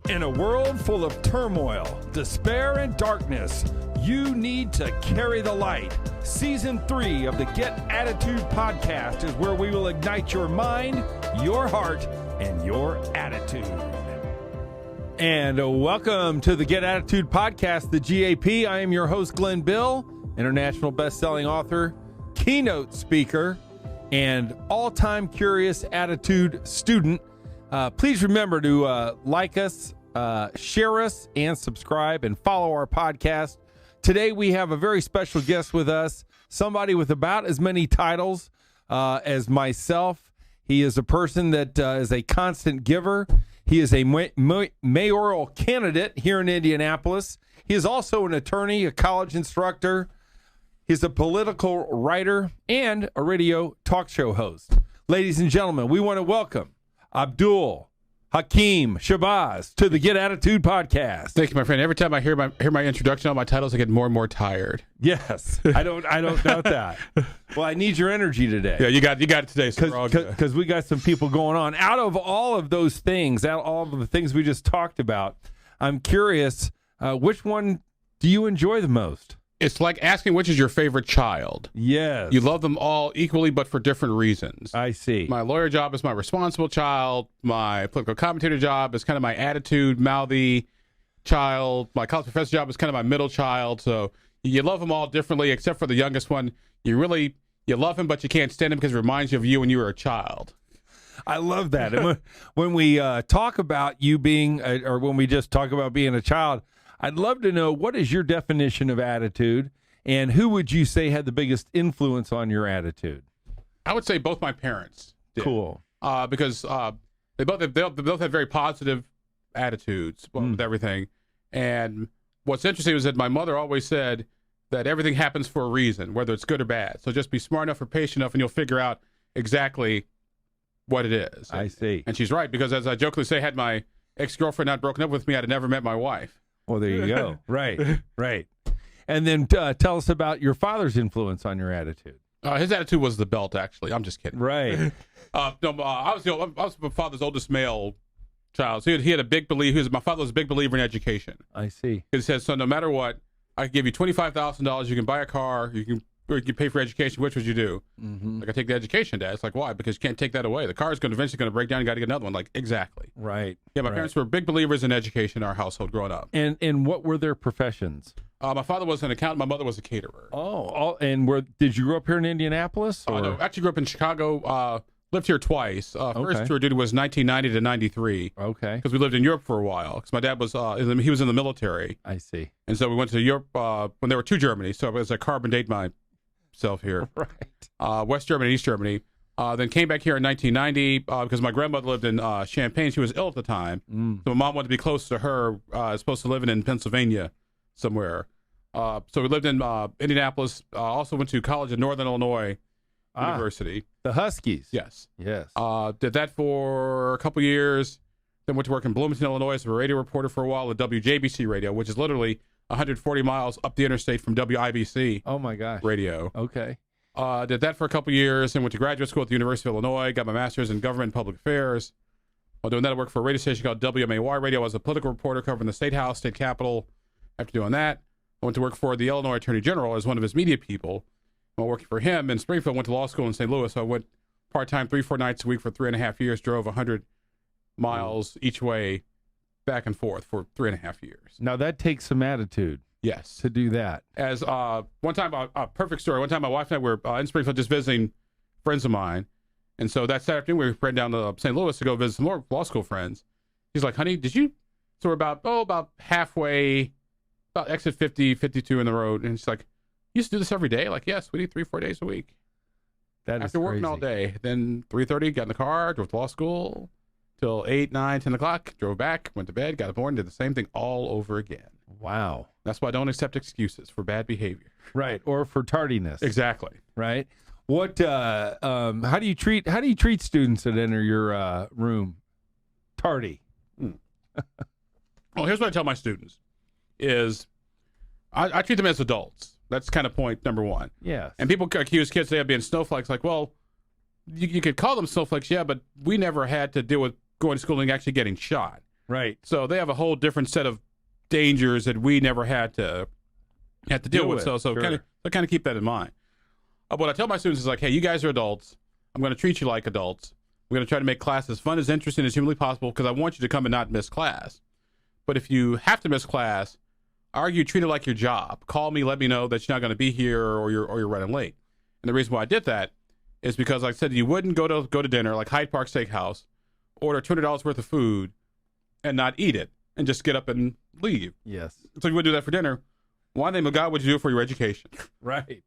In a world full of turmoil, despair, and darkness, you need to carry the light. Season 3 of the Get Attitude podcast is where we will ignite your mind, your heart, and your attitude. And welcome to the Get Attitude podcast, the GAP. I am your host, glennbill, international best-selling author, keynote speaker, and all-time curious attitude student. Please remember to like us, share us, and subscribe and follow our podcast. Today we have a very special guest with us, somebody with about as many titles as myself. He is a person that is a constant giver. He is a mayoral candidate here in Indianapolis. He is also an attorney, a college instructor. He's a political writer and a radio talk show host. Ladies and gentlemen, we want to welcome Abdul-Hakim Shabazz to the Get Attitude podcast. Thank you, my friend. Every time I hear my introduction on my titles, I get more and more tired. Yes, I don't doubt that. Well, I need your energy today. Yeah, you got it today. Because we got some people going on. Out of all of those things, all of the things we just talked about, I'm curious, which one do you enjoy the most? It's like asking which is your favorite child. Yes. You love them all equally, but for different reasons. I see. My lawyer job is my responsible child. My political commentator job is kind of my attitude, mouthy child. My college professor job is kind of my middle child. So you love them all differently, except for the youngest one. You love him, but you can't stand him because it reminds you of you when you were a child. I love that. And when we talk about you being, or when we just talk about being a child, I'd love to know, what is your definition of attitude, and who would you say had the biggest influence on your attitude? I would say both my parents did. Cool. Because they both have very positive attitudes with everything. And what's interesting is that my mother always said that everything happens for a reason, whether it's good or bad. So just be smart enough or patient enough, and you'll figure out exactly what it is. I see. And she's right, because as I jokingly say, had my ex-girlfriend not broken up with me, I'd have never met my wife. Well, there you go. Right. And then tell us about your father's influence on your attitude. His attitude was the belt, actually. I'm just kidding. Right. I was my father's oldest male child. So he had a big belief. My father was a big believer in education. I see. He said, so no matter what, I can give you $25,000. You can buy a car. You can pay for education. Which would you do? Mm-hmm. Like, I take the education, Dad. It's like, why? Because you can't take that away. The car is eventually going to break down. You got to get another one. Like, exactly. Right. Yeah, my parents were big believers in education in our household growing up. And what were their professions? My father was an accountant. My mother was a caterer. Did you grow up here in Indianapolis? No, actually grew up in Chicago. Lived here twice. First tour duty was 1990 to 93. Okay. Because we lived in Europe for a while. Because my dad was he was in the military. I see. And so we went to Europe when there were two Germanys. So as I carbon date myself here. Right. West Germany, East Germany. Then came back here in 1990 because my grandmother lived in Champaign. She was ill at the time. So my mom wanted to be close to her as opposed to living in Pennsylvania somewhere. So we lived in Indianapolis. Also went to college in Northern Illinois University. The Huskies. Yes. Did that for a couple years. Then went to work in Bloomington, Illinois as a radio reporter for a while at WJBC Radio, which is literally 140 miles up the interstate from WIBC. Oh, my gosh. Radio. Okay. Did that for a couple years and went to graduate school at the University of Illinois, got my master's in government and public affairs. While doing that, I worked for a radio station called WMAY Radio. I was a political reporter covering the state house, state capitol. After doing that, I went to work for the Illinois Attorney General as one of his media people. While working for him in Springfield, went to law school in St. Louis. So I went part-time 3-4 nights a week for 3.5 years, drove 100 miles each way back and forth for 3.5 years. Now, that takes some attitude. Yes. To do that. As one time, a perfect story. One time, my wife and I were in Springfield just visiting friends of mine. And so that Saturday afternoon, we ran down to St. Louis to go visit some more law school friends. He's like, honey, did you? So we're about halfway, about exit 50, 52 in the road. And she's like, you used to do this every day? Like, yes, we do 3-4 days a week. That After working all day. Then 3:30, got in the car, drove to law school till 8, 9, 10 o'clock, drove back, went to bed, got up morning, did the same thing all over again. Wow. That's why I don't accept excuses for bad behavior. Right, or for tardiness. Exactly. Right. What? How do you treat students that enter your room? Tardy. Well, here's what I tell my students: is I treat them as adults. That's kind of point number one. Yeah. And people accuse kids today of being snowflakes. Like, well, you could call them snowflakes, yeah, but we never had to deal with going to school and actually getting shot. Right. So they have a whole different set of dangers that we never had to deal with. So Sure. kind of keep that in mind. What I tell my students is like, hey, you guys are adults. I'm going to treat you like adults. We're going to try to make class as fun, as interesting as humanly possible because I want you to come and not miss class. But if you have to miss class, I argue treat it like your job. Call me, let me know that you're not going to be here or you're running late. And the reason why I did that is because, like I said, you wouldn't go to dinner like Hyde Park Steakhouse, order $200 worth of food, and not eat it and just get up and leave. Yes. So you would do that for dinner. Why in the name of God would you do it for your education? Right.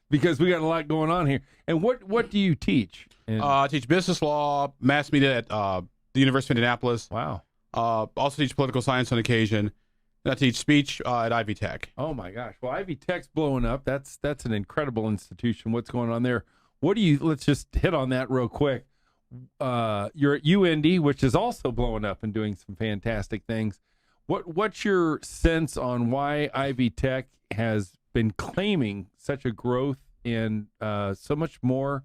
Because we got a lot going on here. And what do you teach? I teach business law, mass media at the University of Indianapolis. Wow. Also teach political science on occasion. And I teach speech at Ivy Tech. Oh my gosh. Well, Ivy Tech's blowing up. That's an incredible institution. What's going on there? Let's just hit on that real quick. You're at UIndy, which is also blowing up and doing some fantastic things. What's your sense on why Ivy Tech has been claiming such a growth and so much more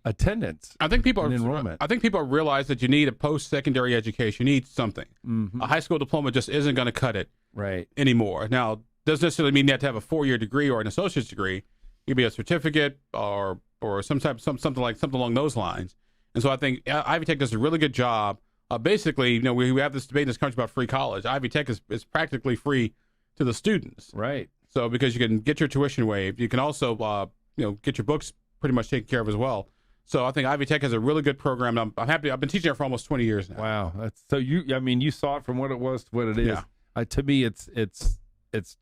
attendance? I think people enrollment. I think people realize that you need a post-secondary education. You need something. Mm-hmm. A high school diploma just isn't going to cut it anymore. Now, doesn't necessarily mean you have to have a 4-year degree or an associate's degree. It could be a certificate or something along those lines. And so I think Ivy Tech does a really good job. Basically, we have this debate in this country about free college. Ivy Tech is practically free to the students. Right. So because you can get your tuition waived, you can also get your books pretty much taken care of as well. So I think Ivy Tech has a really good program. I'm happy. I've been teaching there for almost 20 years now. Wow. You saw it from what it was to what it is. Yeah. To me, it's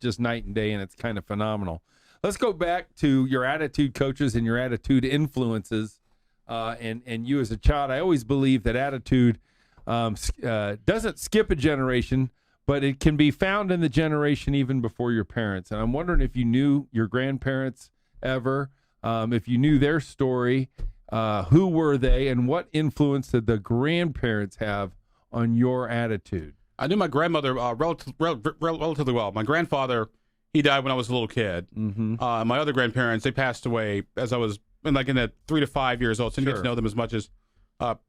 just night and day, and it's kind of phenomenal. Let's go back to your attitude coaches and your attitude influences, and you as a child. I always believe that attitude doesn't skip a generation, but it can be found in the generation even before your parents. And I'm wondering if you knew your grandparents ever, if you knew their story, who were they, and what influence did the grandparents have on your attitude? I knew my grandmother relatively well. My grandfather, he died when I was a little kid. Mm-hmm. My other grandparents, they passed away as I was in the 3 to 5 years old, so I didn't get to know them as much as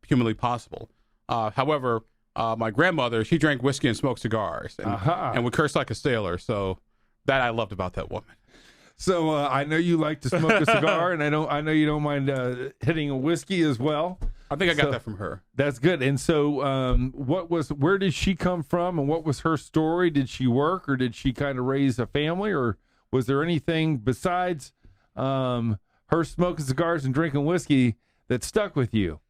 humanly possible. However, my grandmother, she drank whiskey and smoked cigars and would curse like a sailor. So that I loved about that woman. So I know you like to smoke a cigar, and I know you don't mind hitting a whiskey as well. I think I got that from her. That's good. And so, where did she come from, and what was her story? Did she work, or did she kind of raise a family, or was there anything besides her smoking cigars and drinking whiskey that stuck with you?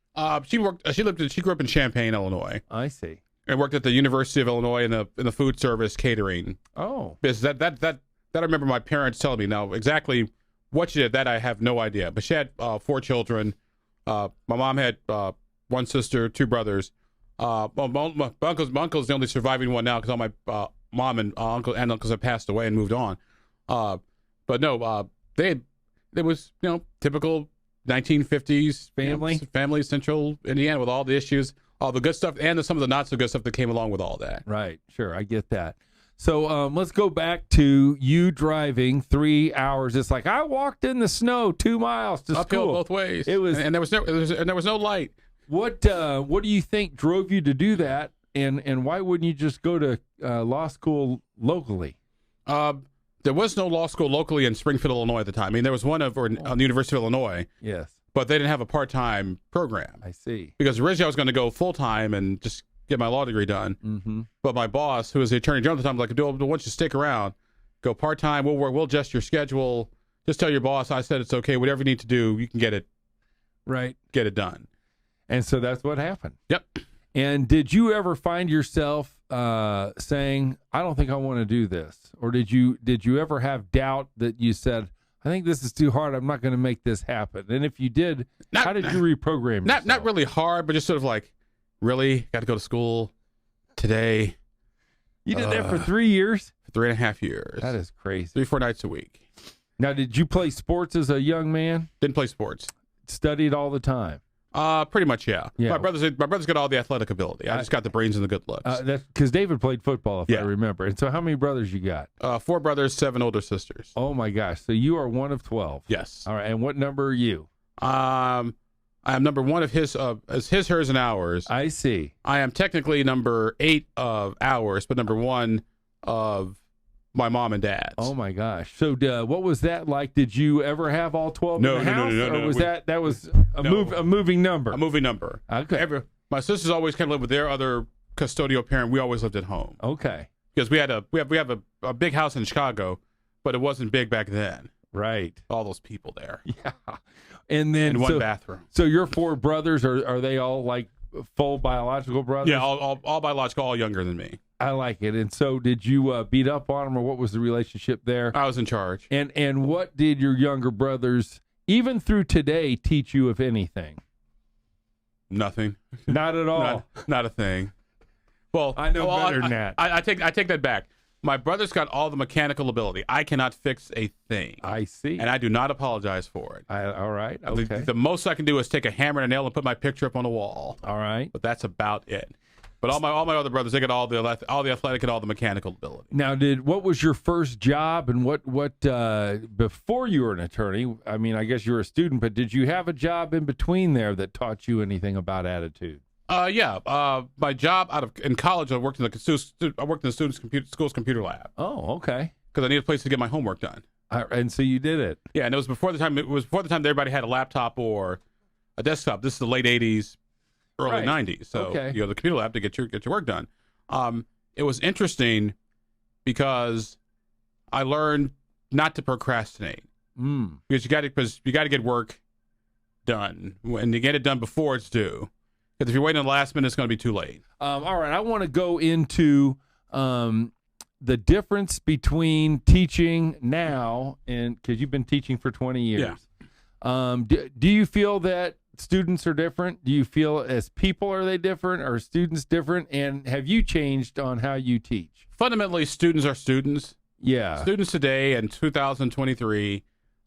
She grew up in Champaign, Illinois. I see. And worked at the University of Illinois in the food service catering. Oh, business. That I remember my parents telling me. Now exactly what she did, that I have no idea. But she had 4 children. My mom had 1 sister, 2 brothers. My uncle's the only surviving one now because all my mom and uncles have passed away and moved on. But no, it was typical 1950s family, Central Indiana, with all the issues, all the good stuff, and some of the not so good stuff that came along with all that. Right. Sure, I get that. So let's go back to you driving 3 hours. It's like I walked in the snow 2 miles to uphill school both ways. It was, and there was no light. What do you think drove you to do that? And why wouldn't you just go to law school locally? There was no law school locally in Springfield, Illinois at the time. I mean, there was one on the University of Illinois. Yes. But they didn't have a part-time program. I see. Because originally I was going to go full-time and just get my law degree done. Mm-hmm. But my boss, who was the attorney general at the time, was like, "Why don't you stick around? Go part-time. We'll adjust your schedule. Just tell your boss I said it's okay. Whatever you need to do, you can get it. Right. Get it done." And so that's what happened. Yep. And did you ever find yourself saying, "I don't think I want to do this," or did you ever have doubt that you said, "I think this is too hard. I'm not going to make this happen"? And if you did, how did you reprogram yourself? Not really hard, but just sort of like, really got to go to school today. You did that for 3 years? For 3.5 years. That is crazy. 3-4 nights a week. Now, did you play sports as a young man? Didn't play sports. Studied all the time? Pretty much, yeah. Yeah. My brother's got all the athletic ability. I just got the brains and the good looks. That's because David played football, if I remember. And so how many brothers you got? 4 brothers, 7 older sisters. Oh, my gosh. So you are one of 12. Yes. All right. And what number are you? I'm I am number 1 of his, as his, hers, and ours. I see. I am technically number 8 of ours, but number 1 of my mom and dad's. Oh my gosh! So, what was that like? Did you ever have all 12 No, in the house, no. or was that was a No. a moving number? A moving number. Okay. My sisters always kind of lived with their other custodial parent. We always lived at home Okay. because we have a big house in Chicago, but it wasn't big back then. Right. All those people there. Yeah. And then In one bathroom. So your 4 brothers are they all like full biological brothers? Yeah, all biological, all younger than me. I like it. And so did you beat up on them, or what was the relationship there? I was in charge. And what did your younger brothers, even through today, teach you, if anything? Nothing. Not at all. Not a thing. Well, I know better than that. I take that back. My brother's got all the mechanical ability. I cannot fix a thing. I see. And I do not apologize for it. All right. Okay. The most I can do is take a hammer and a nail and put my picture up on the wall. All right. But that's about it. But all my other brothers, they got all the athletic and all the mechanical ability. Now, what was your first job, and what before you were an attorney? I mean, I guess you were a student, but did you have a job in between there that taught you anything about attitude? Yeah. My job in college, I worked in the school's computer lab. Oh, okay. Because I needed a place to get my homework done. And so you did it. Yeah, and it was before the time that everybody had a laptop or a desktop. This is the late '80s. Early 90s. So you have the computer lab to get your work done. It was interesting because I learned not to procrastinate. Because you got to get work done, and you get it done before it's due. Because if you're waiting on the last minute, it's going to be too late. All right, I want to go into the difference between teaching now and because you've been teaching for 20 years. Yeah. Do you feel that students are different? Do you feel as people are they different? Are students different? And have you changed on how you teach? Fundamentally, students are students. Yeah. Students today in 2023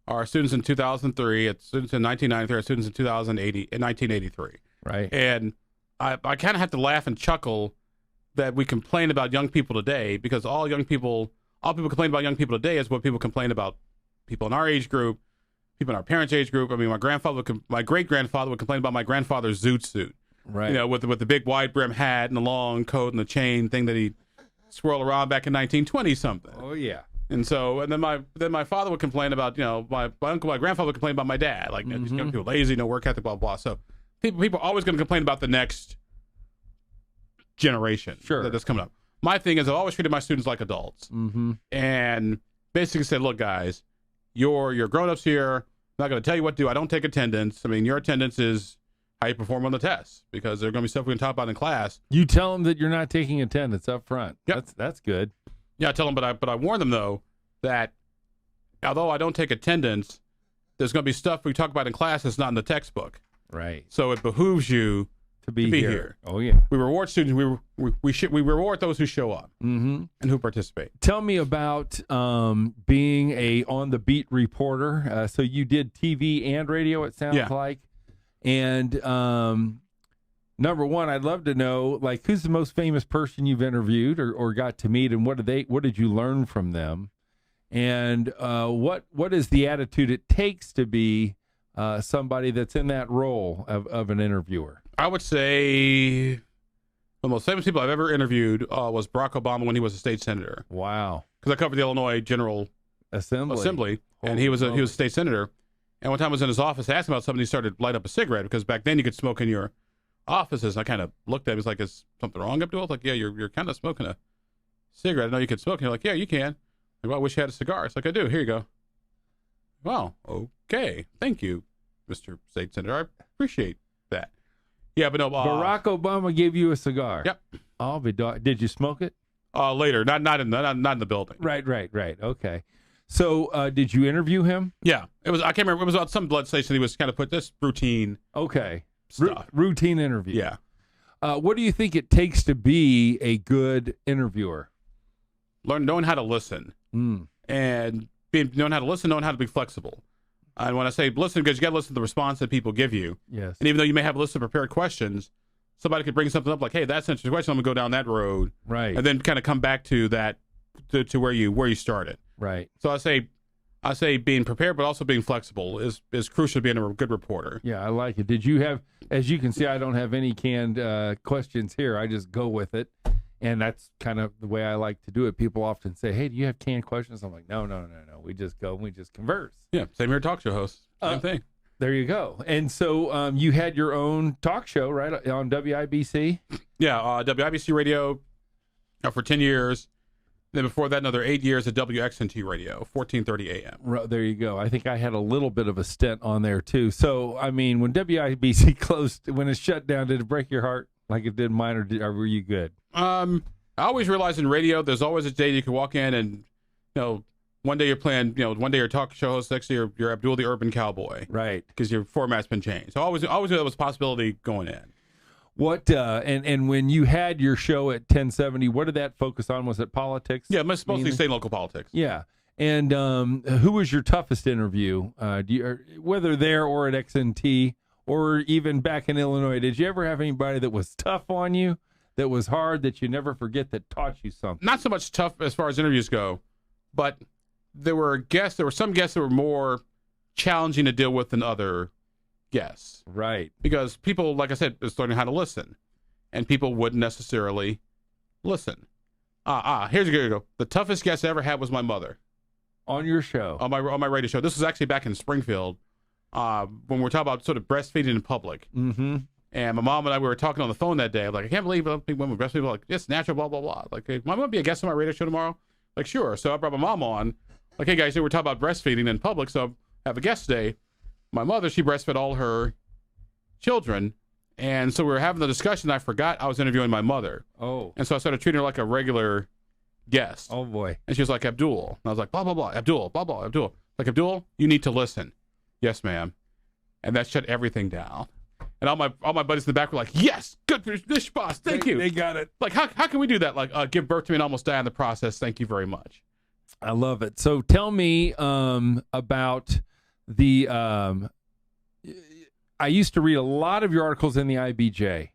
are students in 2003, students in 1993, are students in 1983. Right. And I kind of have to laugh and chuckle that we complain about young people today because all people complain about young people today is what people complain about people in our age group, people in our parents' age group. I mean, my great-grandfather would complain about my grandfather's zoot suit. Right. You know, with the big wide brim hat and the long coat and the chain thing that he swirled around back in 1920 something. Oh yeah. And then my father would complain about, my grandfather would complain about my dad, like these young people lazy, no work ethic, blah blah. So people are always going to complain about the next generation that's coming up. My thing is I've always treated my students like adults, and basically said, look, guys. You're grown-ups here. I'm not going to tell you what to do. I don't take attendance. I mean, your attendance is how you perform on the tests because there's going to be stuff we can talk about in class. You tell them that you're not taking attendance up front. Yep. That's good. Yeah, I tell them, but I warn them, though, that although I don't take attendance, there's going to be stuff we talk about in class that's not in the textbook. Right. So it behooves you to be here. Oh, yeah. We reward students. We reward those who show up and who participate. Tell me about being a on-the-beat reporter. So you did TV and radio, it sounds like. And number one, I'd love to know, like, who's the most famous person you've interviewed or got to meet, and what did you learn from them? And what is the attitude it takes to be somebody that's in that role of an interviewer? I would say the most famous people I've ever interviewed was Barack Obama when he was a state senator. Wow. Because I covered the Illinois General Assembly, and he was a state senator. And one time I was in his office, I asked him about something, he started to light up a cigarette because back then you could smoke in your offices. And I kind of looked at him, he was like, is something wrong, Abdul? I was like, yeah, you're kind of smoking a cigarette. I know you can smoke. And you're like, yeah, you can. Like, well, I wish you had a cigar. It's like, I do. Here you go. Wow. Okay. Thank you, Mr. State Senator. I appreciate that. Yeah, but no. Barack Obama gave you a cigar. Yep. I'll be did you smoke it? Later, not in the building. Right. Okay. So, did you interview him? Yeah, it was. I can't remember. It was about some blood station. He was kind of put this routine. Okay. Stuff. Routine interview. Yeah. What do you think it takes to be a good interviewer? Knowing how to listen, and knowing how to listen, knowing how to be flexible. And when I say listen, because you got to listen to the response that people give you. Yes. And even though you may have a list of prepared questions, somebody could bring something up like, "Hey, that's an interesting question. I'm gonna go down that road." Right. And then kind of come back to that to where you started. Right. So I say, I say being prepared, but also being flexible is crucial to being a good reporter. Yeah, I like it. Did you have, as you can see, I don't have any canned questions here. I just go with it. And that's kind of the way I like to do it. People often say, hey, do you have canned questions? I'm like, no. We just go and we just converse. Yeah, same here, talk show host. Same thing. There you go. And so you had your own talk show, right, on WIBC? Yeah, WIBC Radio for 10 years. Then before that, another 8 years at WXNT Radio, 1430 a.m. There you go. I think I had a little bit of a stint on there, too. So, I mean, when WIBC closed, when it shut down, did it break your heart like it did mine, or were you good? I always realize in radio, there's always a day you can walk in and, one day you're playing, one day you're talk show host, next day you're Abdul the Urban Cowboy. Right. Because your format's been changed. So I always knew that was a possibility going in. What and when you had your show at 1070, what did that focus on? Was it politics? Yeah, mostly state and local politics. Yeah. And who was your toughest interview? Whether there or at XNT or even back in Illinois, did you ever have anybody that was tough on you, that was hard, that you never forget, that taught you something? Not so much tough as far as interviews go, but there were some guests that were more challenging to deal with than other guests. Right. Because people, like I said, is learning how to listen, and people wouldn't necessarily listen. Here's a good go. The toughest guest I ever had was my mother. On your show? On my radio show. This was actually back in Springfield, when we were talking about sort of breastfeeding in public. Mm-hmm. And my mom and I, we were talking on the phone that day. I'm like, I can't believe women breastfeed. Like, it's natural, blah, blah, blah. Like, hey, am I going to be a guest on my radio show tomorrow? Like, sure. So I brought my mom on. Like, hey, guys, we're talking about breastfeeding in public, so I have a guest today. My mother, she breastfed all her children. And so we were having the discussion. I forgot I was interviewing my mother. Oh. And so I started treating her like a regular guest. Oh, boy. And she was like, Abdul. And I was like, blah, blah, blah. Abdul, blah, blah, Abdul. Like, Abdul, you need to listen. Yes, ma'am. And that shut everything down. And all my buddies in the back were like, yes, good for this boss. Thank you. They got it. Like, how can we do that? Like, give birth to me and almost die in the process. Thank you very much. I love it. So tell me about the I used to read a lot of your articles in the IBJ,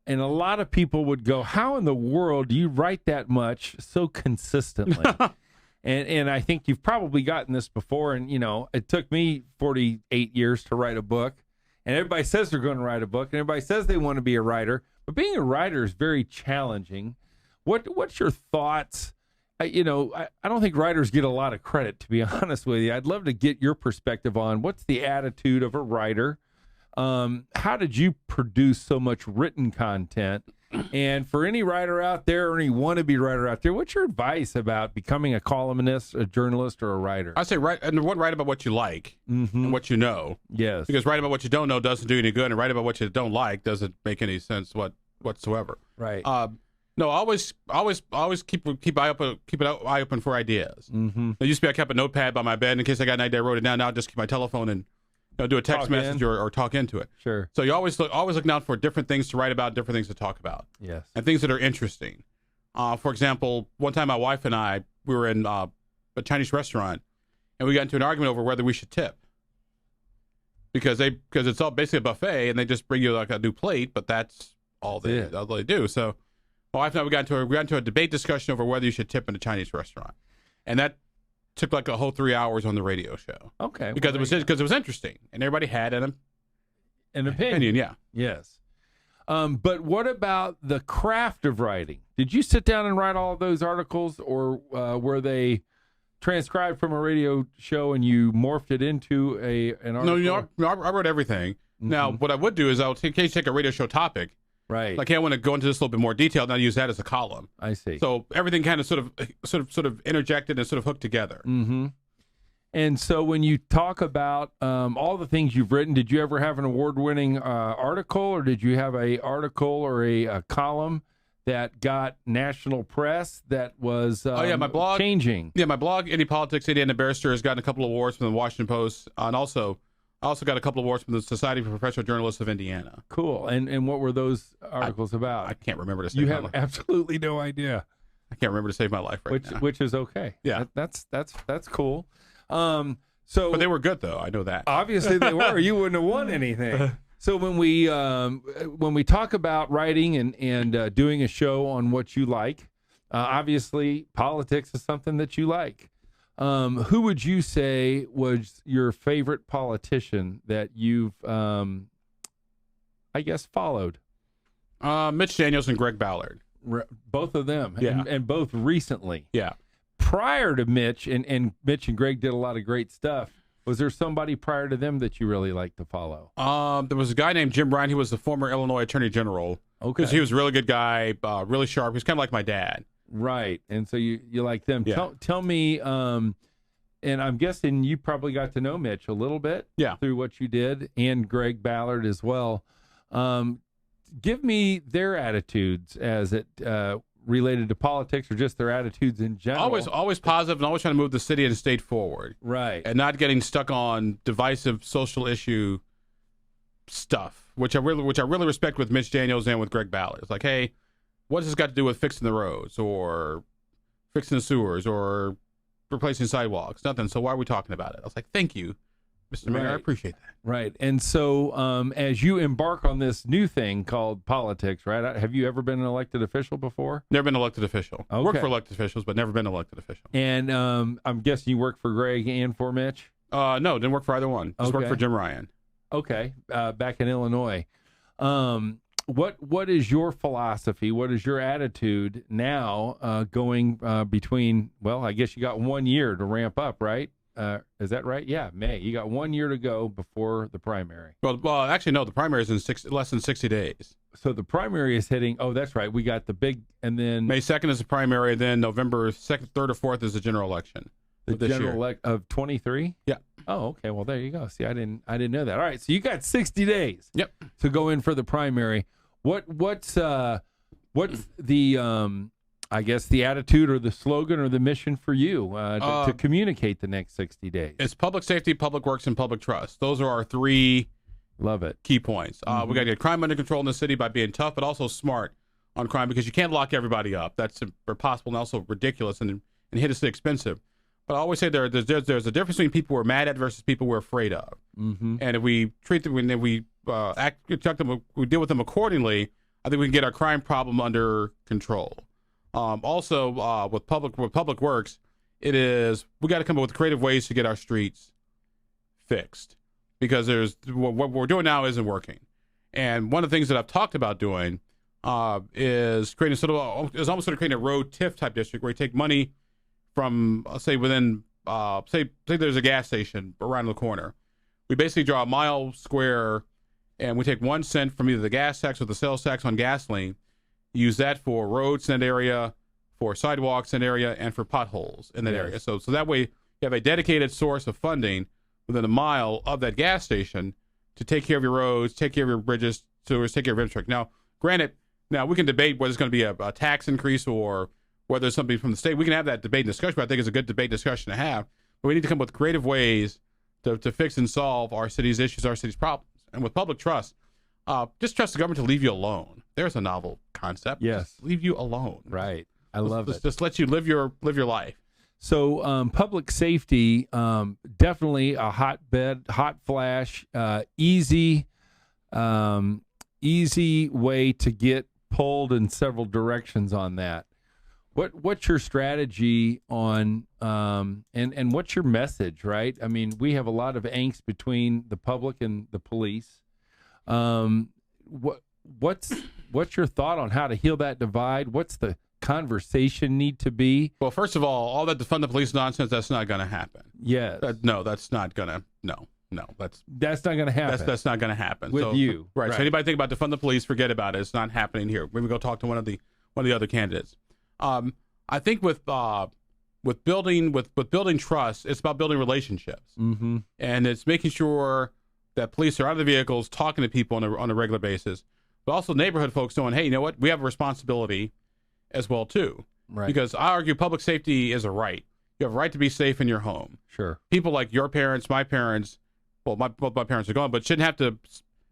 and a lot of people would go, how in the world do you write that much so consistently? and I think you've probably gotten this before, and, it took me 48 years to write a book, and everybody says they're going to write a book, and everybody says they want to be a writer, but being a writer is very challenging. What's your thoughts? I don't think writers get a lot of credit, to be honest with you. I'd love to get your perspective on what's the attitude of a writer. How did you produce so much written content? And for any writer out there or any wannabe writer out there, what's your advice about becoming a columnist, a journalist, or a writer? I say write about what you like and what you know. Yes. Because writing about what you don't know doesn't do any good, and writing about what you don't like doesn't make any sense whatsoever. Right. No, always keep an eye open for ideas. Mm-hmm. It used to be I kept a notepad by my bed in case I got an idea. I wrote it down. Now I just keep my telephone and do a text message or talk into it. Sure. So you always looking out for different things to write about, different things to talk about. Yes. And things that are interesting. For example, one time my wife and I, we were in a Chinese restaurant, and we got into an argument over whether we should tip. Because it's all basically a buffet, and they just bring you like a new plate, but that's all they do. So my wife and I, we got into a debate discussion over whether you should tip in a Chinese restaurant, and that took like a whole 3 hours on the radio show. Okay, because it was interesting, and everybody had an opinion. Yeah. Yes. But what about the craft of writing? Did you sit down and write all of those articles, or were they transcribed from a radio show and you morphed it into an article? No, I wrote everything. Mm-hmm. Now, what I would do is I'll take a radio show topic. Right. Like, hey, I want to go into this a little bit more detail, and I'll use that as a column. I see. So everything kind of sort of interjected and sort of hooked together. Mm-hmm. And so when you talk about all the things you've written, did you ever have an award-winning article, or did you have a article or a column that got national press that was my blog, changing? Yeah, my blog, Indie Politics, Indiana Barrister, has gotten a couple of awards from the Washington Post, and I also got a couple of awards from the Society for Professional Journalists of Indiana. Cool. And what were those articles about? I can't remember to save You my have life. absolutely no idea. I can't remember to save my life now. Which is okay. Yeah. That's cool. But they were good, though. I know that. Obviously they were. You wouldn't have won anything. So when we talk about writing and doing a show on what you like, obviously politics is something that you like. Who would you say was your favorite politician that you've, I guess, followed? Mitch Daniels and Greg Ballard. Both of them, Yeah. and both recently. Yeah. Prior to Mitch, and Mitch and Greg did a lot of great stuff. Was there somebody prior to them that you really liked to follow? There was a guy named Jim Ryan. He was the former Illinois Attorney General. Okay. Because he was a really good guy, really sharp. He was kind of like my dad. Right. And so you like them. Yeah. Tell me, and I'm guessing you probably got to know Mitch a little bit through what you did, and Greg Ballard as well. Give me their attitudes as it related to politics, or just their attitudes in general. Always positive, and always trying to move the city and state forward. Right. And not getting stuck on divisive social issue stuff, which I really respect with Mitch Daniels and with Greg Ballard. It's like, hey, what has this got to do with fixing the roads or fixing the sewers or replacing sidewalks? Nothing. So why are we talking about it? I was like, thank you, Mr. Mayor. I appreciate that. Right. And so as you embark on this new thing called politics, right, have you ever been an elected official before? Never been an elected official. Okay. Worked for elected officials, but never been an elected official. And I'm guessing you work for Greg and for Mitch? No, didn't work for either one. Just worked for Jim Ryan. Okay. Back in Illinois. What is your philosophy? What is your attitude now going between, well, I guess you got 1 year to ramp up, right? Is that right? Yeah, May. You got 1 year to go before the primary. Well, actually, no. The primary is in less than 60 days. So the primary is hitting. Oh, that's right. We got the big, and then May 2nd is the primary. And then November 2nd, 3rd, or 4th is the general election. The general elect of 23. Yeah. Oh, okay. Well, there you go. See, I didn't know that. All right. So you got 60 days. Yep. To go in for the primary. What's the I guess the attitude or the slogan or the mission for you to communicate the next 60 days? It's public safety, public works, and public trust. Those are our three key points. We got to get crime under control in the city by being tough, but also smart on crime, because you can't lock everybody up. That's impossible and also ridiculous and hideously expensive. But I always say there's a difference between people we're mad at versus people we're afraid of. And if we treat them, when we we deal with them accordingly, I think we can get our crime problem under control. Also, with public works, we got to come up with creative ways to get our streets fixed, because what we're doing now isn't working. And one of the things that I've talked about doing is creating almost creating a road TIF type district, where you take money from, say, within, say there's a gas station around the corner. We basically draw a mile square, and we take 1 cent from either the gas tax or the sales tax on gasoline, use that for roads in that area, for sidewalks in that area, and for potholes in that area. So that way you have a dedicated source of funding within a mile of that gas station to take care of your roads, take care of your bridges, sewers, take care of infrastructure. Now, granted, we can debate whether it's going to be a tax increase or whether it's something from the state. We can have that debate and discussion, but I think it's a good debate discussion to have. But we need to come up with creative ways to fix and solve our city's issues, our city's problems. And with public trust, just trust the government to leave you alone. There's a novel concept. Yes. Just leave you alone. Right. I love it. Just let you live your life. So public safety, definitely a hotbed, hot flash, easy way to get pulled in several directions on that. What's your strategy on and what's your message, right? I mean, we have a lot of angst between the public and the police. What's your thought on how to heal that divide? What's the conversation need to be? Well, first of all that defund the police nonsense, that's not going to happen. Yes. That's not going to. No, that's not going to happen. That's not going to happen. With you. Right. So anybody think about defund the police, forget about it. It's not happening here. Maybe go talk to one of the other candidates. I think with building trust, it's about building relationships, and it's making sure that police are out of the vehicles, talking to people on a regular basis, but also neighborhood folks knowing, hey, you know what, we have a responsibility as well too. Right. Because I argue public safety is a right. You have a right to be safe in your home. Sure. People like your parents, my parents, both my parents are gone, but shouldn't have to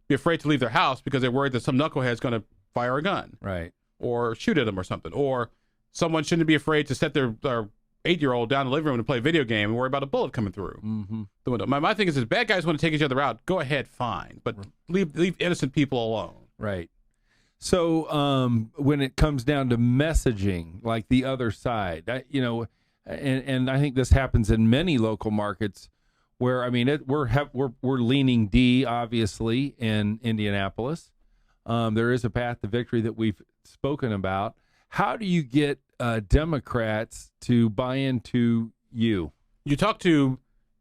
be afraid to leave their house because they're worried that some knucklehead's going to fire a gun, right, or shoot at them or something, or someone shouldn't be afraid to set their 8-year-old down in the living room to play a video game and worry about a bullet coming through the window. My thing is, if bad guys want to take each other out, go ahead, fine, but leave innocent people alone. Right. So when it comes down to messaging, like the other side, and I think this happens in many local markets where, I mean, we're leaning D, obviously, in Indianapolis. There is a path to victory that we've spoken about. How do you get Democrats to buy into you? You talk to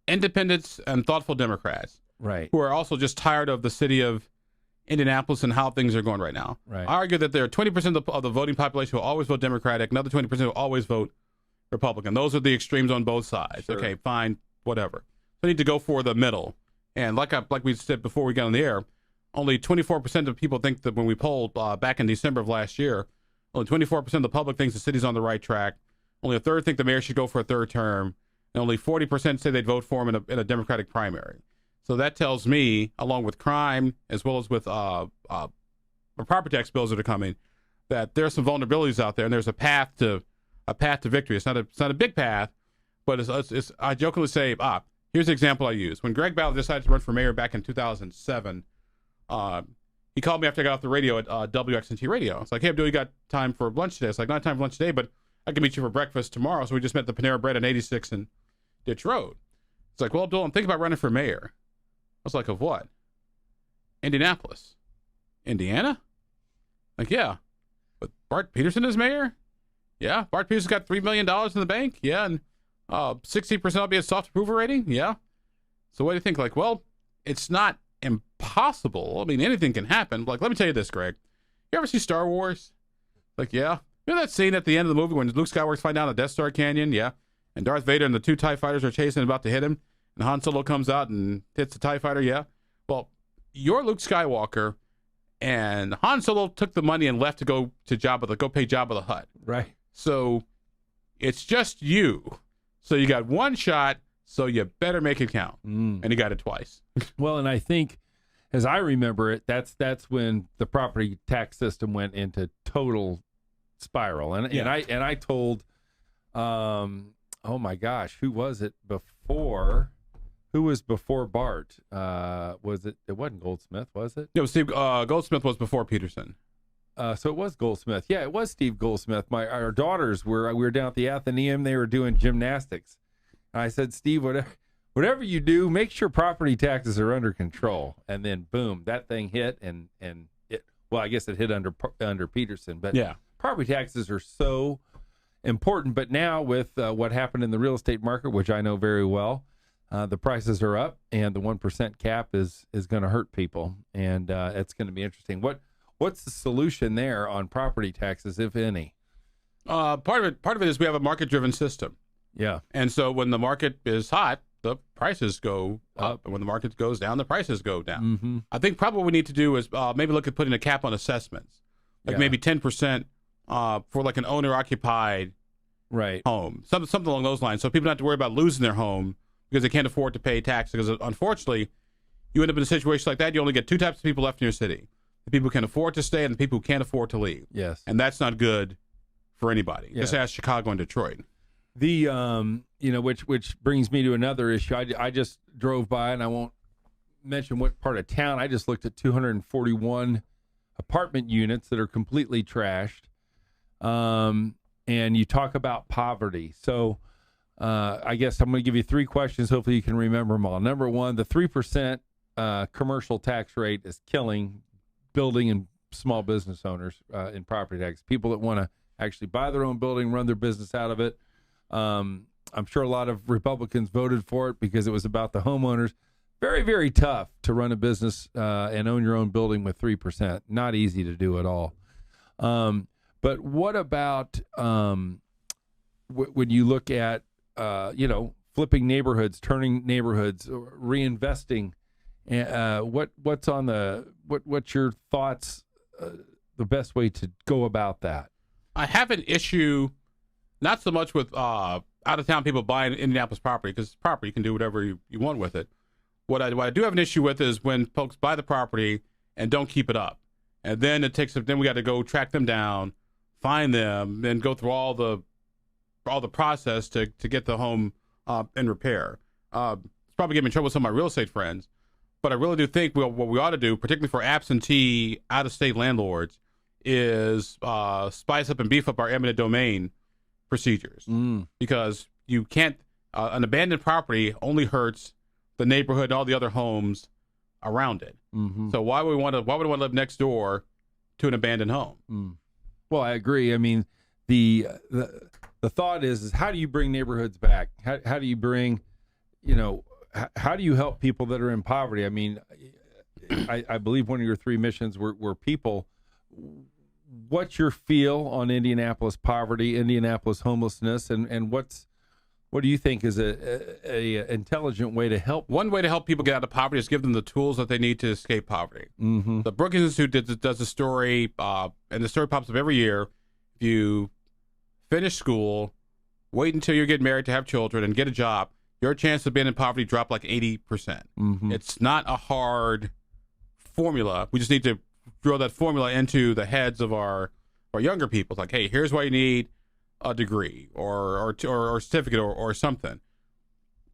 independents and thoughtful Democrats, right, who are also just tired of the city of Indianapolis and how things are going right now. Right. I argue that there are 20% of the voting population who will always vote Democratic, another 20% who will always vote Republican. Those are the extremes on both sides. Sure. Okay, fine, whatever. So need to go for the middle. And like we said before we got on the air, only 24% of people think that when we polled back in December of last year, only 24% of the public thinks the city's on the right track. Only a third think the mayor should go for a third term. And only 40% say they'd vote for him in a Democratic primary. So that tells me, along with crime, as well as with property tax bills that are coming, that there's some vulnerabilities out there, and there's a path to victory. It's not a big path, but it's I jokingly say, here's the example I use. When Greg Ballard decided to run for mayor back in 2007, he called me after I got off the radio at WXNT Radio. It's like, hey, Abdul, you got time for lunch today? It's like, not time for lunch today, but I can meet you for breakfast tomorrow. So we just met at the Panera Bread on 86 and Ditch Road. It's like, well, Abdul, I'm thinking about running for mayor. I was like, of what? Indianapolis. Indiana? Like, yeah. But Bart Peterson is mayor? Yeah. Bart Peterson's got $3 million in the bank? Yeah. And 60% will be a soft approval rating? Yeah. So what do you think? Like, well, it's not impossible. I mean, anything can happen. Like, let me tell you this, Greg. You ever see Star Wars? Like, yeah. You know that scene at the end of the movie when Luke Skywalker's flying down the Death Star Canyon? Yeah. And Darth Vader and the two TIE fighters are chasing, about to hit him. And Han Solo comes out and hits the TIE fighter? Yeah. Well, you're Luke Skywalker, and Han Solo took the money and left to go pay Jabba the Hutt. right. So it's just you. So you got one shot, so you better make it count. And he got it twice. Well, and I think, as I remember it, that's when the property tax system went into total spiral. And I told, oh my gosh, who was it before? Who was before Bart? Was it? It wasn't Goldsmith, was it? No, Steve Goldsmith was before Peterson. So it was Goldsmith. Yeah, it was Steve Goldsmith. Our daughters we were down at the Athenaeum. They were doing gymnastics. And I said, Steve, whatever you do, make sure property taxes are under control. And then boom, that thing hit, and it. Well, I guess it hit under Peterson. But yeah, property taxes are so important. But now with what happened in the real estate market, which I know very well, the prices are up, and the 1% cap is going to hurt people, and it's going to be interesting. What's the solution there on property taxes, if any? Part of it is we have a market-driven system. Yeah. And so when the market is hot, the prices go up. And when the market goes down, the prices go down. Mm-hmm. I think probably what we need to do is maybe look at putting a cap on assessments, like maybe 10% for like an owner-occupied home, something along those lines, so people don't have to worry about losing their home because they can't afford to pay tax. Because unfortunately, you end up in a situation like that, you only get two types of people left in your city: the people who can afford to stay and the people who can't afford to leave. Yes. And that's not good for anybody. Yes. Just ask Chicago and Detroit. The which brings me to another issue. I just drove by, and I won't mention what part of town. I just looked at 241 apartment units that are completely trashed. And you talk about poverty. So I guess I'm going to give you three questions. Hopefully you can remember them all. Number one, the 3% commercial tax rate is killing building and small business owners in property tax. People that want to actually buy their own building, run their business out of it. I'm sure a lot of Republicans voted for it because it was about the homeowners. Very, very tough to run a business and own your own building with 3%. Not easy to do at all. But what about when you look at, flipping neighborhoods, turning neighborhoods, reinvesting? What's your thoughts? The best way to go about that? I have an issue, not so much with out-of-town people buying Indianapolis property, because property, you can do whatever you want with it. What I do have an issue with is when folks buy the property and don't keep it up, and then then we got to go track them down, find them, and go through all the process to get the home in repair. It's probably getting me in trouble with some of my real estate friends, but I really do think what we ought to do, particularly for absentee out-of-state landlords, is spice up and beef up our eminent domain procedures. Because you can't. An abandoned property only hurts the neighborhood and all the other homes around it. Mm-hmm. So why would we want to live next door to an abandoned home? Mm. Well, I agree. I mean, the thought is how do you bring neighborhoods back? How do you bring, how do you help people that are in poverty? I mean, I believe one of your 3 missions were people. What's your feel on Indianapolis poverty, Indianapolis homelessness, and what do you think is a intelligent way to help? One way to help people get out of poverty is give them the tools that they need to escape poverty. Mm-hmm. The Brookings Institute does a story, and the story pops up every year. If you finish school, wait until you get married to have children, and get a job, your chance of being in poverty drop like 80%. Mm-hmm. It's not a hard formula. We just need to drill that formula into the heads of our younger people. It's like, hey, here's what you need. A degree or a certificate or something.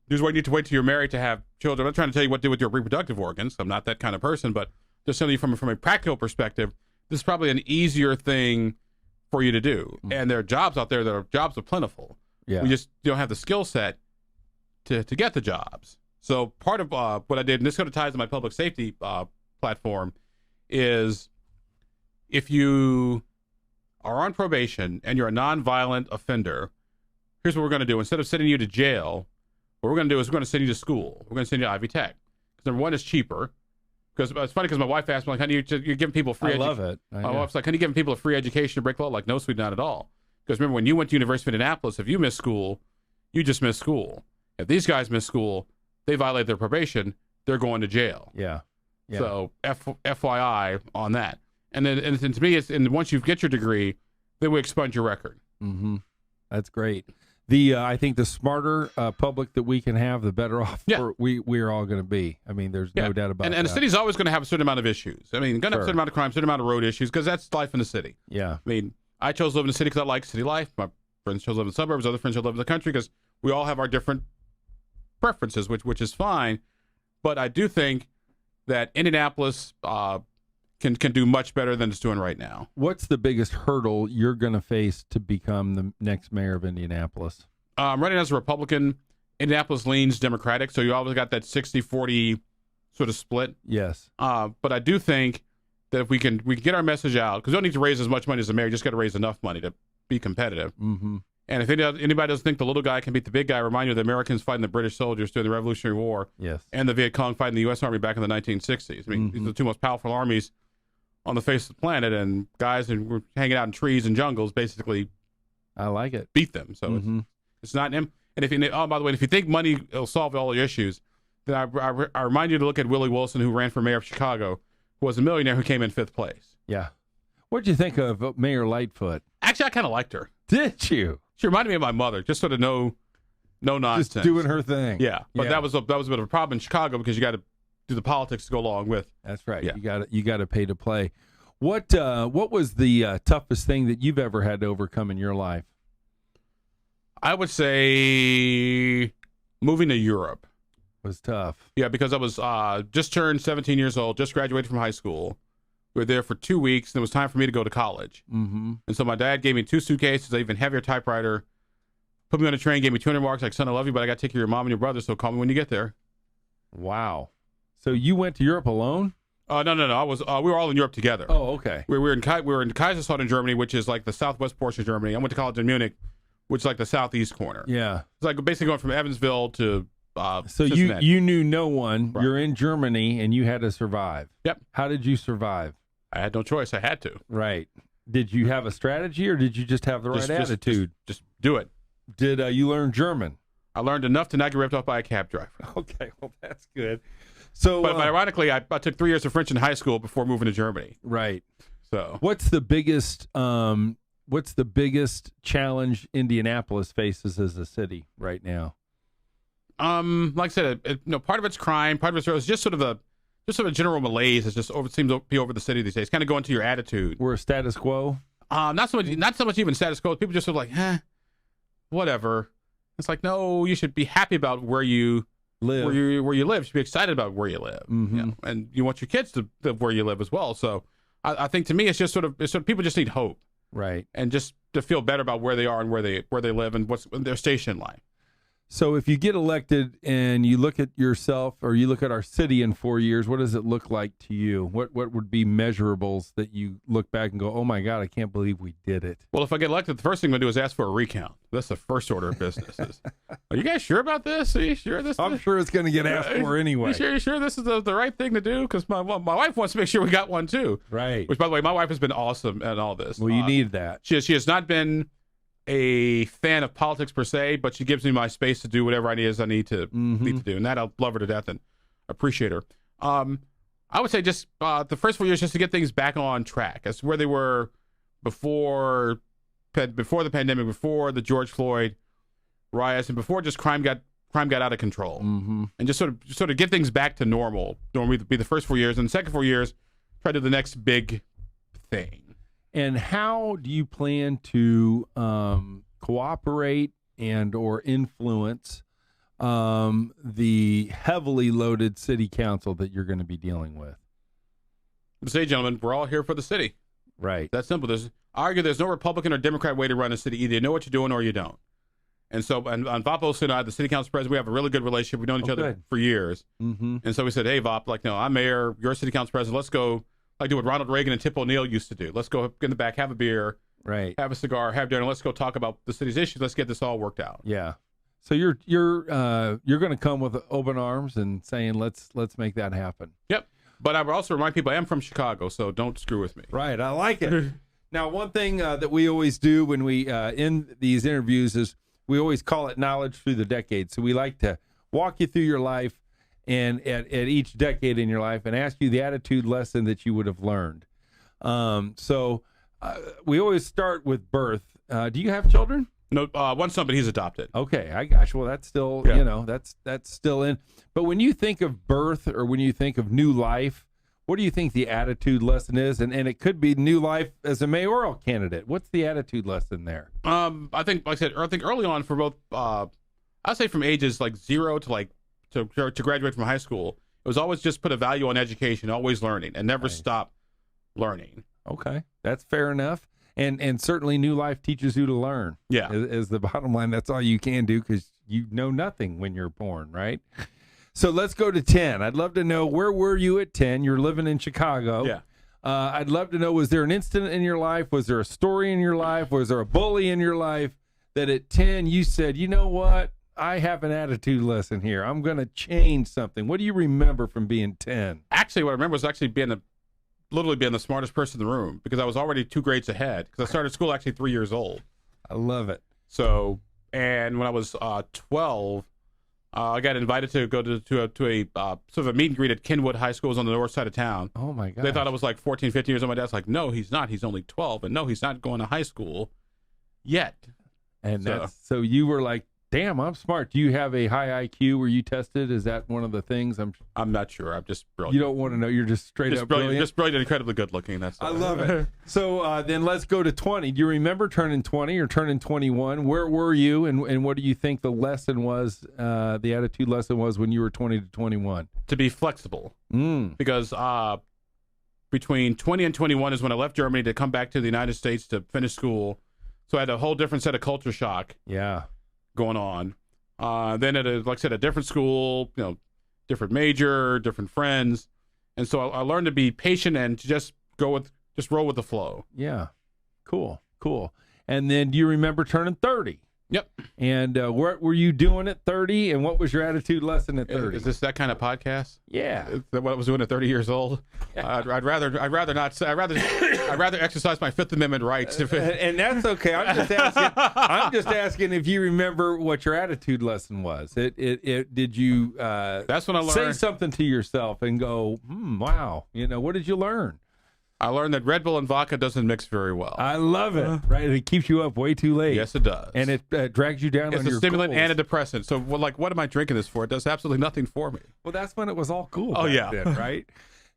Here's why you need to wait till you're married to have children. I'm not trying to tell you what to do with your reproductive organs. I'm not that kind of person, but just telling you from a practical perspective, this is probably an easier thing for you to do. Mm-hmm. And there are jobs out there that are jobs are plentiful. Yeah. We just don't have the skill set to get the jobs. So part of what I did, and this kind of ties to my public safety platform, is if you are on probation and you're a nonviolent offender, here's what we're going to do. Instead of sending you to jail, what we're going to do is we're going to send you to school. We're going to send you to Ivy Tech. Because number one, it's cheaper. Because it's funny because my wife asked me, like, honey, you're giving people free education. I love it. My wife's like, honey, you're giving people a free education to break law? Like, no, sweet, not at all. Because remember, when you went to University of Indianapolis, if you missed school, you just missed school. If these guys miss school, they violate their probation, they're going to jail. Yeah. So FYI on that. And then and to me, once you get your degree, then we expunge your record. Mm-hmm. That's great. I think the smarter public that we can have, the better off we're all going to be. I mean, there's no doubt about that. And the city's always going to have a certain amount of issues. I mean, going to have a certain amount of crime, certain amount of road issues, because that's life in the city. Yeah. I mean, I chose to live in the city because I like city life. My friends chose to live in the suburbs. Other friends chose to live in the country because we all have our different preferences, which is fine. But I do think that Indianapolis can do much better than it's doing right now. What's the biggest hurdle you're going to face to become the next mayor of Indianapolis? I'm running as a Republican. Indianapolis leans Democratic, so you always got that 60-40 sort of split. Yes. But I do think that if we can get our message out, because we don't need to raise as much money as the mayor, just got to raise enough money to be competitive. Mm-hmm. And if anybody doesn't think the little guy can beat the big guy, I remind you the Americans fighting the British soldiers during the Revolutionary War, and the Viet Cong fighting the U.S. Army back in the 1960s. I mean, these are the two most powerful armies on the face of the planet, and guys who were hanging out in trees and jungles basically I like it. beat them. So it's not him. And if you, by the way, if you think money will solve all your issues, then I remind you to look at Willie Wilson, who ran for mayor of Chicago, who was a millionaire who came in 5th place. Yeah. What did you think of Mayor Lightfoot? Actually, I kind of liked her. Did you? She reminded me of my mother, just sort of no nonsense, just doing her thing. Yeah, but that was a bit of a problem in Chicago because you got to do the politics to go along with. That's right. Yeah. You got to pay to play. What was the toughest thing that you've ever had to overcome in your life? I would say moving to Europe was tough. Yeah, because I was just turned 17 years old, just graduated from high school. We were there for 2 weeks, and it was time for me to go to college. Mm-hmm. And so my dad gave me 2 suitcases, an even heavier typewriter, put me on a train, gave me 200 marks, like, son, I love you, but I got to take care of your mom and your brother, so call me when you get there. Wow. So you went to Europe alone? No. I was. We were all in Europe together. Oh, okay. We were in Kaiserslautern, Germany, which is like the southwest portion of Germany. I went to college in Munich, which is like the southeast corner. Yeah. It's like basically going from Evansville to So Cincinnati. you knew no one. Right. You're in Germany, and you had to survive. Yep. How did you survive? I had no choice. I had to. Right. Did you have a strategy, or did you just have the right attitude? Just do it. Did you learn German? I learned enough to not get ripped off by a cab driver. Okay, well, that's good. So, but ironically, I took 3 years of French in high school before moving to Germany. Right. So, what's the biggest challenge Indianapolis faces as a city right now? Like I said, part of it's crime, part of it's just sort of a general malaise. It's just seems to be over the city these days. Kind of going to your attitude. We're a status quo. Not so much even status quo. People just sort of like, whatever. It's like, no, you should be happy about where you live. Where you live. You should be excited about where you live. Mm-hmm. And you want your kids to live where you live as well. So I think to me, it's sort of people just need hope. Right. And just to feel better about where they are and where they live and what's their station in life. So if you get elected and you look at yourself or you look at our city in 4 years, what does it look like to you? What would be measurables that you look back and go, oh, my God, I can't believe we did it? Well, if I get elected, the first thing I'm going to do is ask for a recount. That's the first order of business. Are you guys sure about this? Are you sure this? I'm sure it's going to get asked for anyway. You sure this is the right thing to do? Because my wife wants to make sure we got one, too. Right. Which, by the way, my wife has been awesome at all this. Well, you need that. She has not been a fan of politics per se, but she gives me my space to do whatever I need to do, and that I'll love her to death and appreciate her. I would say just the first 4 years, just to get things back on track as where they were before the pandemic, before the George Floyd riots, and before just crime got out of control, and just sort of get things back to normal. Normally, be the first 4 years, and the second 4 years, try to do the next big thing. And how do you plan to cooperate and or influence the heavily loaded city council that you're going to be dealing with? Say, gentlemen, we're all here for the city. Right. That's simple. I argue there's no Republican or Democrat way to run a city. Either you know what you're doing or you don't. And so, and on Vapo's and I, the city council president, we have a really good relationship. We've known each other for years. And so we said, hey, Vop, no, I'm mayor, you're city council president. Let's go. Do what Ronald Reagan and Tip O'Neill used to do. Let's go in the back, have a beer, have a cigar, have dinner. Let's go talk about the city's issues. Let's get this all worked out. Yeah. So you're going to come with open arms and saying let's make that happen. Yep. But I would also remind people I am from Chicago, so don't screw with me. Right. I like it. Now, one thing that we always do when we end these interviews is we always call it knowledge through the decades. So we like to walk you through your life and at each decade in your life and ask you the attitude lesson that you would have learned. So we always start with birth. Do you have children? No, one son, but he's adopted. Okay, I got you. Well, that's still, that's still in. But when you think of birth or when you think of new life, what do you think the attitude lesson is? And it could be new life as a mayoral candidate. What's the attitude lesson there? I think, like I said, early on for both, I'd say from ages like 0 to graduate from high school, it was always just put a value on education, always learning, and never stop learning. Okay, that's fair enough. And certainly new life teaches you to learn. Yeah. Is the bottom line. That's all you can do because you know nothing when you're born, right? So let's go to 10. I'd love to know, where were you at 10? You're living in Chicago. Yeah. I'd love to know, was there an incident in your life? Was there a story in your life? Was there a bully in your life that at 10 you said, you know what? I have an attitude lesson here. I'm going to change something. What do you remember from being 10? Actually, what I remember was actually literally being the smartest person in the room because I was already 2 grades ahead because I started school actually 3 years old. I love it. So, and when I was 12, I got invited to go to a sort of a meet and greet at Kenwood High School. It was on the north side of town. Oh, my God. They thought I was like 14, 15 years old. My dad's like, no, he's not. He's only 12. And no, he's not going to high school yet. And so you were like, damn, I'm smart. Do you have a high IQ? Were you tested? Is that one of the things? I'm not sure. I'm just brilliant. You don't want to know. You're just straight up brilliant. Just brilliant and incredibly good looking. I love it. So then let's go to 20. Do you remember turning 20 or turning 21? Where were you, and what do you think the lesson was, the attitude lesson was when you were 20 to 21? To be flexible. Because between 20 and 21 is when I left Germany to come back to the United States to finish school. So I had a whole different set of culture shock. Yeah. Going on. Then at a different school, different major, different friends. And so I learned to be patient and to just roll with the flow. Yeah. Cool. And then do you remember turning 30? Yep. And what were you doing at 30? And what was your attitude lesson at 30? Is this that kind of podcast? Yeah. Is that what I was doing at 30 years old? I'd rather not say. I'd rather exercise my Fifth Amendment rights. And that's okay. I'm just asking if you remember what your attitude lesson was. Did you? That's when I learned. Say something to yourself and go, wow. What did you learn? I learned that Red Bull and vodka doesn't mix very well. I love it. Right? It keeps you up way too late. Yes, it does. And it drags you down on your It's a stimulant goals. and a depressant. So, what am I drinking this for? It does absolutely nothing for me. Well, that's when it was all cool. Oh, yeah. Then, right?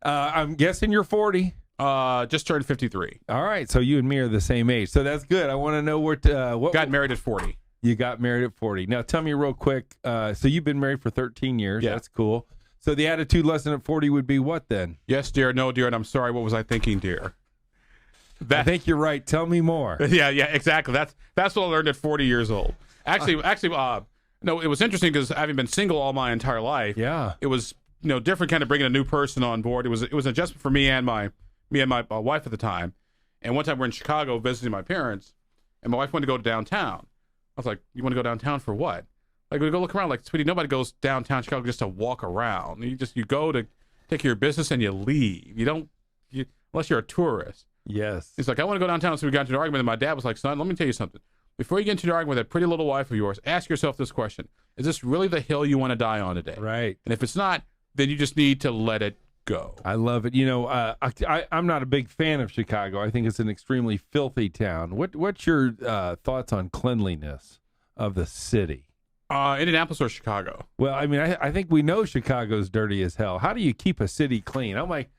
I'm guessing you're 40. Just turned 53. All right. So you and me are the same age. So that's good. I want to know what got married at 40. You got married at 40. Now, tell me real quick. So you've been married for 13 years. Yeah. That's cool. So the attitude lesson at 40 would be what then? Yes, dear. No, dear. And I'm sorry. What was I thinking, dear? I think you're right. Tell me more. Yeah, exactly. That's what I learned at 40 years old. Actually, No, it was interesting because having been single all my entire life, it was different kind of bringing a new person on board. It was an adjustment for me and my wife at the time. And one time we're in Chicago visiting my parents, and my wife wanted to go downtown. I was like, "You want to go downtown for what?" Like, we go look around. Like, sweetie, nobody goes downtown Chicago just to walk around. You go to take care of your business and you leave. You don't, unless you're a tourist. Yes. He's like, "I want to go downtown." So we got into an argument, and my dad was like, "Son, let me tell you something. Before you get into an argument with that pretty little wife of yours, ask yourself this question: is this really the hill you want to die on today? Right. And if it's not, then you just need to let it go." I love it. I'm not a big fan of Chicago. I think it's an extremely filthy town. What's your thoughts on cleanliness of the city? Indianapolis or Chicago? Well, I mean, I think we know Chicago's dirty as hell. How do you keep a city clean? I'm like,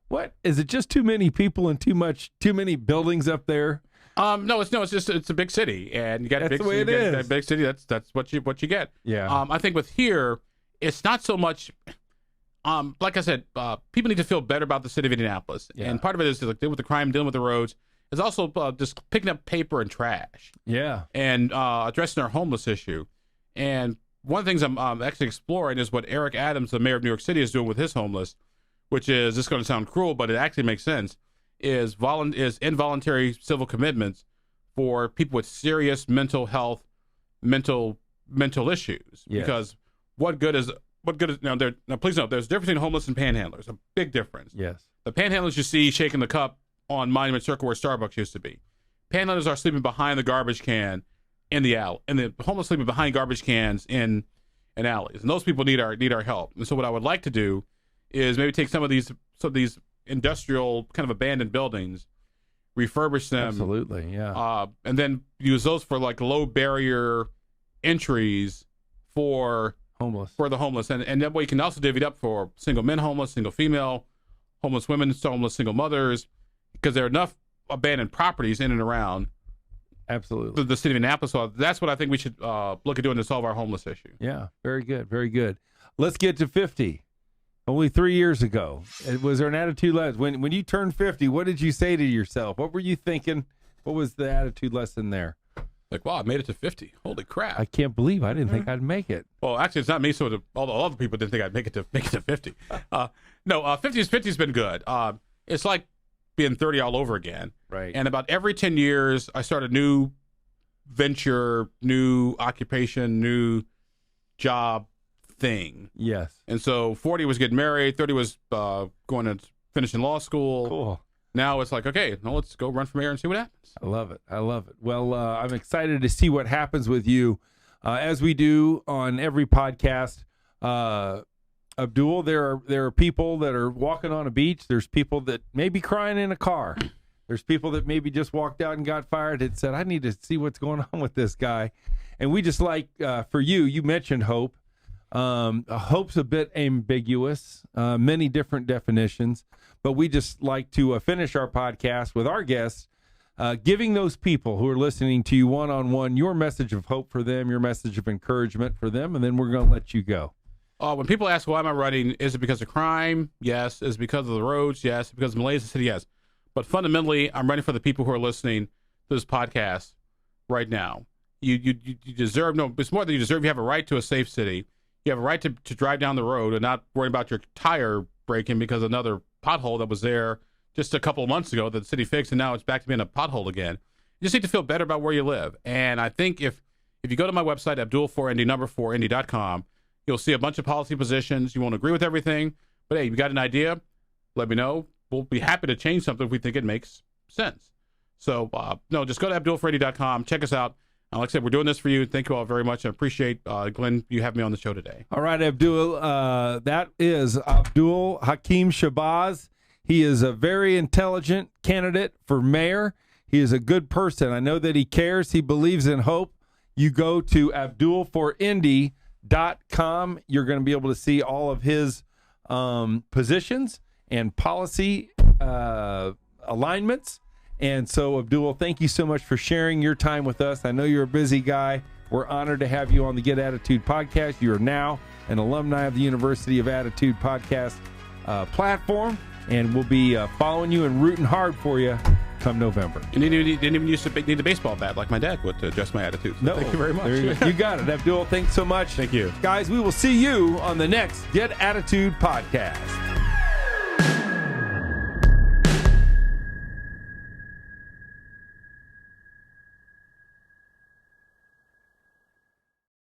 what? Is it just too many people and too many buildings up there? No, it's a big city, and you got That's big the way it is. That big city. That's what you get. Yeah. I think with here, it's not so much. Like I said, people need to feel better about the city of Indianapolis, and part of it is like dealing with the crime, dealing with the roads. It's also just picking up paper and trash. Yeah. And addressing our homeless issue. And one of the things I'm actually exploring is what Eric Adams, the mayor of New York City, is doing with his homeless, which is, this is going to sound cruel, but it actually makes sense, is involuntary civil commitments for people with serious mental health, mental issues. Yes. Because what good is now please note, there's a difference between homeless and panhandlers, a big difference. Yes. The panhandlers you see shaking the cup on Monument Circle where Starbucks used to be. Panhandlers are sleeping behind the garbage can in the alley, and the homeless sleeping behind garbage cans in alleys, and those people need our help. And so what I would like to do is maybe take some of these industrial kind of abandoned buildings, refurbish them, Absolutely, yeah, and then use those for like low barrier entries for the homeless, and that way you can also divvy it up for single men homeless, single female homeless women, homeless single mothers, because there are enough abandoned properties in and around absolutely the city of Indianapolis. So that's what I think we should look at doing to solve our homeless issue. Yeah, very good, very good. Let's get to 50. Only 3 years ago, was there an attitude lesson when you turned 50? What did you say to yourself? What were you thinking? What was the attitude lesson there? Like, wow, I made it to 50. Holy crap! I can't believe I didn't think I'd make it. Well, actually, it's not me. So all the other people didn't think I'd make it to 50. No, 50's been good. It's like being 30 all over again. Right. And about every 10 years, I start a new venture, new occupation, new job thing. Yes. And so 40 was getting married, 30 was going to finish in law school. Cool. Now it's like, okay, now let's go run for mayor and see what happens. I love it. I love it. Well, I'm excited to see what happens with you. As we do on every podcast, Abdul, there are people that are walking on a beach. There's people that may be crying in a car. There's people that maybe just walked out and got fired and said, I need to see what's going on with this guy. And we just like, for you mentioned hope. Hope's a bit ambiguous, many different definitions, but we just like to finish our podcast with our guests, giving those people who are listening to you one-on-one your message of hope for them, your message of encouragement for them, and then we're going to let you go. When people ask why am I running, is it because of crime? Yes. Is it because of the roads? Yes. Because of Malaysia City? Yes. But fundamentally, I'm running for the people who are listening to this podcast right now. You deserve, no, it's more than you deserve. You have a right to a safe city. You have a right to drive down the road and not worry about your tire breaking because another pothole that was there just a couple of months ago that the city fixed, and now it's back to being a pothole again. You just need to feel better about where you live. And I think if you go to my website, Abdul4Indy.com, you'll see a bunch of policy positions. You won't agree with everything, but hey, you got an idea, let me know. We'll be happy to change something if we think it makes sense. So, no, just go to Abdul4Indy.com, check us out. And like I said, we're doing this for you. Thank you all very much. I appreciate, Glenn, you having me on the show today. All right, Abdul. That is Abdul-Hakim Shabazz. He is a very intelligent candidate for mayor. He is a good person. I know that he cares. He believes in hope. You go to Abdul4Indy.com. You're going to be able to see all of his positions and policy alignments. And so, Abdul, thank you so much for sharing your time with us. I know you're a busy guy. We're honored to have you on the Get Attitude podcast. You are now an alumni of the University of Attitude podcast platform, and we'll be following you and rooting hard for you come November. You didn't even need a baseball bat like my dad would to adjust my attitude. So No, thank you very much. You got it, Abdul. Thanks so much. Thank you. Guys, we will see you on the next Get Attitude podcast.